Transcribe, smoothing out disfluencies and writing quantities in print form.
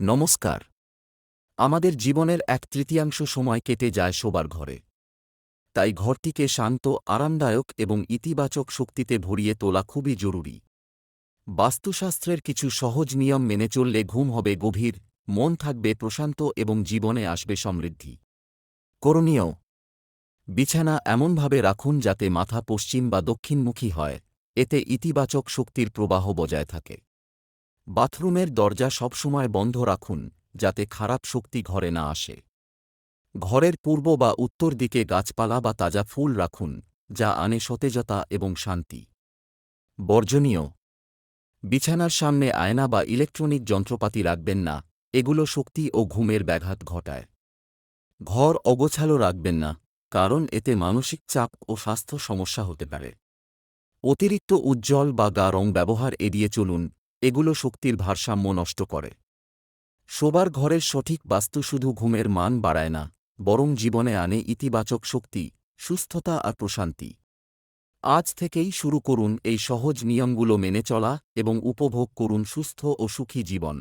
নমস্কার। আমাদের জীবনের এক তৃতীয়াংশ সময় কেটে যায় শোবার ঘরে। তাই ঘরটিকে শান্ত, আরামদায়ক এবং ইতিবাচক শক্তিতে ভরিয়ে তোলা খুবই জরুরি। বাস্তুশাস্ত্রের কিছু সহজ নিয়ম মেনে চললে ঘুম হবে গভীর, মন থাকবে প্রশান্ত এবং জীবনে আসবে সমৃদ্ধি। করণীয়: বিছানা এমনভাবে রাখুন যাতে মাথা পশ্চিম বা দক্ষিণমুখী হয়, এতে ইতিবাচক শক্তির প্রবাহ বজায় থাকে। বাথরুমের দরজা সবসময় বন্ধ রাখুন, যাতে খারাপ শক্তি ঘরে না আসে। ঘরের পূর্ব বা উত্তর দিকে গাছপালা বা তাজা ফুল রাখুন, যা আনে সতেজতা এবং শান্তি। বর্জনীয়: বিছানার সামনে আয়না বা ইলেকট্রনিক যন্ত্রপাতি রাখবেন না, এগুলো শক্তি ও ঘুমের ব্যাঘাত ঘটায়। ঘর অগোছালো রাখবেন না, কারণ এতে মানসিক চাপ ও স্বাস্থ্য সমস্যা হতে পারে। অতিরিক্ত উজ্জ্বল বা গা রং ব্যবহার এড়িয়ে চলুন, এগুলো শক্তির ভারসাম্য নষ্ট করে। শোবার ঘরের সঠিক বাস্তু শুধু ঘুমের মান বাড়ায় না, বরং জীবনে আনে ইতিবাচক শক্তি, সুস্থতা আর প্রশান্তি। আজ থেকেই শুরু করুন এই সহজ নিয়মগুলো মেনে চলা এবং উপভোগ করুন সুস্থ ও সুখী জীবন।